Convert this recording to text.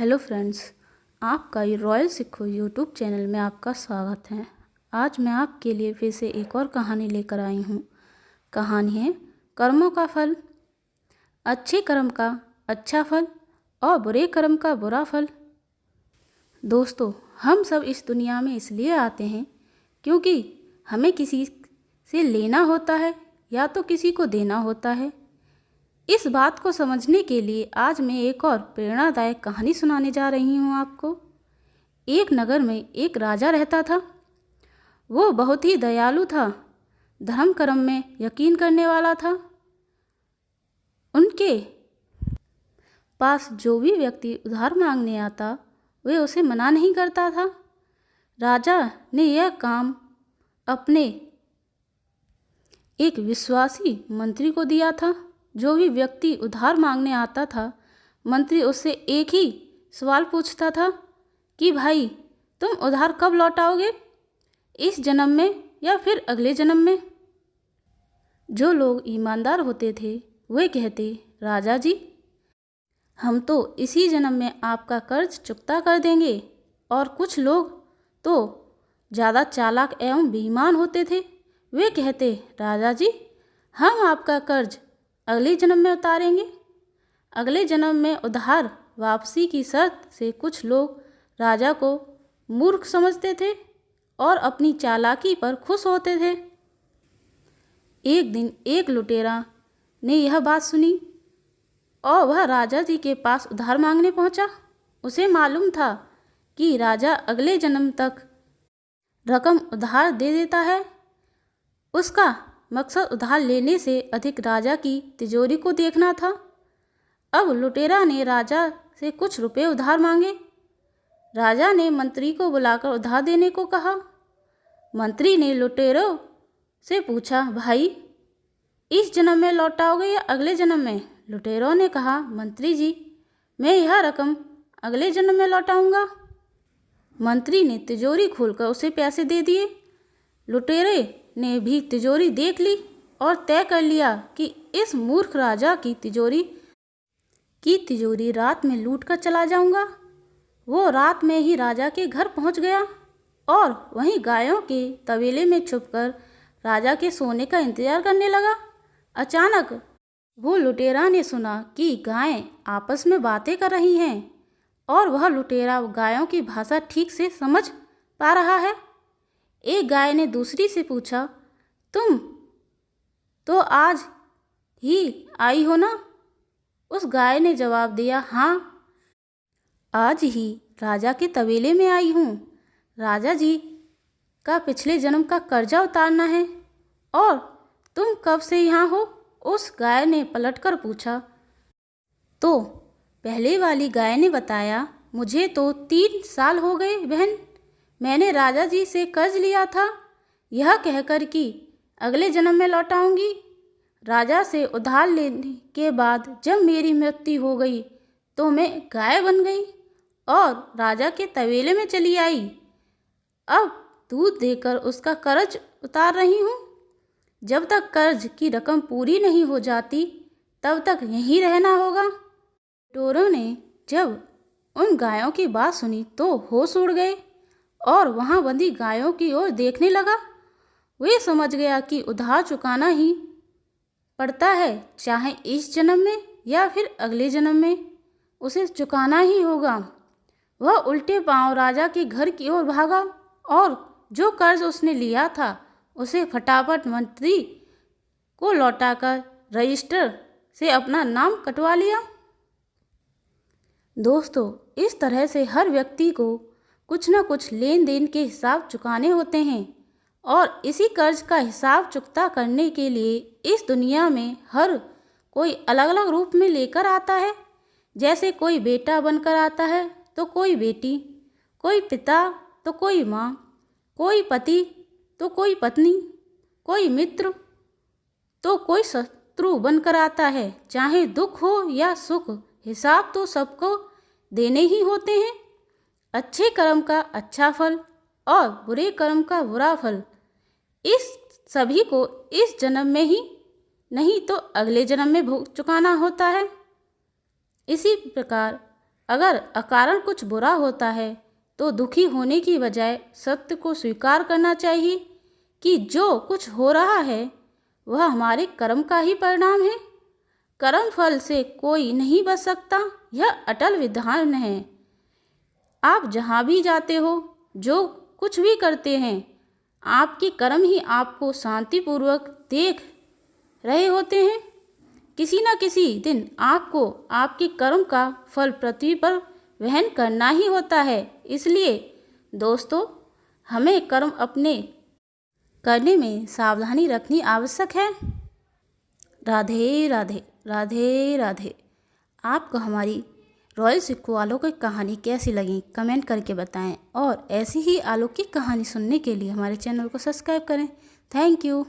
Hello friends, आपका ये royal सिक्खो यूट्यूब चैनल में आपका स्वागत है। आज मैं आपके लिए फिर से एक और कहानी लेकर आई हूँ। कहानी है कर्मों का फल। अच्छे कर्म का अच्छा फल और बुरे कर्म का बुरा फल। दोस्तों, हम सब इस दुनिया में इसलिए आते हैं क्योंकि हमें किसी से लेना होता है या तो किसी को देना होता है। इस बात को समझने के लिए आज मैं एक और प्रेरणादायक कहानी सुनाने जा रही हूँ आपको। एक नगर में एक राजा रहता था। वो बहुत ही दयालु था, धर्म कर्म में यकीन करने वाला था। उनके पास जो भी व्यक्ति उधार मांगने आता वे उसे मना नहीं करता था। राजा ने यह काम अपने एक विश्वासी मंत्री को दिया था। जो भी व्यक्ति उधार मांगने आता था, मंत्री उससे एक ही सवाल पूछता था कि भाई, तुम उधार कब लौटाओगे, इस जन्म में या फिर अगले जन्म में। जो लोग ईमानदार होते थे वे कहते, राजा जी, हम तो इसी जन्म में आपका कर्ज चुकता कर देंगे। और कुछ लोग तो ज़्यादा चालाक एवं बेईमान होते थे। वे कहते, राजा जी, हम आपका कर्ज अगले जन्म में उतारेंगे। अगले जन्म में उधार वापसी की शर्त से कुछ लोग राजा को मूर्ख समझते थे और अपनी चालाकी पर खुश होते थे। एक दिन एक लुटेरा ने यह बात सुनी और वह राजा जी के पास उधार मांगने पहुंचा। उसे मालूम था कि राजा अगले जन्म तक रकम उधार दे देता है। उसका मकसद उधार लेने से अधिक राजा की तिजोरी को देखना था। अब लुटेरा ने राजा से कुछ रुपए उधार मांगे। राजा ने मंत्री को बुलाकर उधार देने को कहा। मंत्री ने लुटेरों से पूछा, भाई, इस जन्म में लौटाओगे या अगले जन्म में। लुटेरों ने कहा, मंत्री जी, मैं यह रकम अगले जन्म में लौटाऊंगा। मंत्री ने तिजोरी खोलकर उसे पैसे दे दिए। लुटेरे ने भी तिजोरी देख ली और तय कर लिया कि इस मूर्ख राजा की तिजोरी रात में लूट कर चला जाऊंगा। वो रात में ही राजा के घर पहुंच गया और वहीं गायों के तबेले में छुपकर राजा के सोने का इंतजार करने लगा। अचानक वो लुटेरा ने सुना कि गायें आपस में बातें कर रही हैं और वह लुटेरा गायों की भाषा ठीक से समझ पा रहा है। एक गाय ने दूसरी से पूछा, तुम तो आज ही आई हो ना। उस गाय ने जवाब दिया, हाँ, आज ही राजा के तबेले में आई हूँ। राजा जी का पिछले जन्म का कर्जा उतारना है। और तुम कब से यहाँ हो, उस गाय ने पलटकर पूछा। तो पहले वाली गाय ने बताया, मुझे तो 3 साल हो गए बहन। मैंने राजा जी से कर्ज लिया था, यह कहकर कि अगले जन्म में लौटाऊंगी। राजा से उधार लेने के बाद जब मेरी मृत्यु हो गई तो मैं गाय बन गई और राजा के तबेले में चली आई। अब दूध देकर उसका कर्ज उतार रही हूँ। जब तक कर्ज की रकम पूरी नहीं हो जाती तब तक यहीं रहना होगा। चोरों ने जब उन गायों की बात सुनी तो होश उड़ गए और वहाँ बंधी गायों की ओर देखने लगा। वे समझ गया कि उधार चुकाना ही पड़ता है, चाहे इस जन्म में या फिर अगले जन्म में उसे चुकाना ही होगा। वह उल्टे पांव राजा के घर की ओर भागा और जो कर्ज उसने लिया था उसे फटाफट मंत्री को लौटाकर रजिस्टर से अपना नाम कटवा लिया। दोस्तों, इस तरह से हर व्यक्ति को कुछ न कुछ लेन देन के हिसाब चुकाने होते हैं और इसी कर्ज का हिसाब चुकता करने के लिए इस दुनिया में हर कोई अलग अलग रूप में लेकर आता है। जैसे कोई बेटा बनकर आता है तो कोई बेटी, कोई पिता तो कोई माँ, कोई पति तो कोई पत्नी, कोई मित्र तो कोई शत्रु बनकर आता है। चाहे दुख हो या सुख, हिसाब तो सबको देने ही होते हैं। अच्छे कर्म का अच्छा फल और बुरे कर्म का बुरा फल, इस सभी को इस जन्म में ही नहीं तो अगले जन्म में भुगत चुकाना होता है। इसी प्रकार अगर अकारण कुछ बुरा होता है तो दुखी होने की बजाय सत्य को स्वीकार करना चाहिए कि जो कुछ हो रहा है वह हमारे कर्म का ही परिणाम है। कर्म फल से कोई नहीं बच सकता, यह अटल विधान है। आप जहाँ भी जाते हो, जो कुछ भी करते हैं, आपके कर्म ही आपको शांतिपूर्वक देख रहे होते हैं। किसी न किसी दिन आपको आपके कर्म का फल पृथ्वी पर वहन करना ही होता है। इसलिए दोस्तों, हमें कर्म अपने करने में सावधानी रखनी आवश्यक है। राधे राधे, राधे राधे। आपको हमारी रॉयल सिक्कू वालों की कहानी कैसी लगी कमेंट करके बताएं, और ऐसी ही अलौकिक कहानी सुनने के लिए हमारे चैनल को सब्सक्राइब करें। Thank you.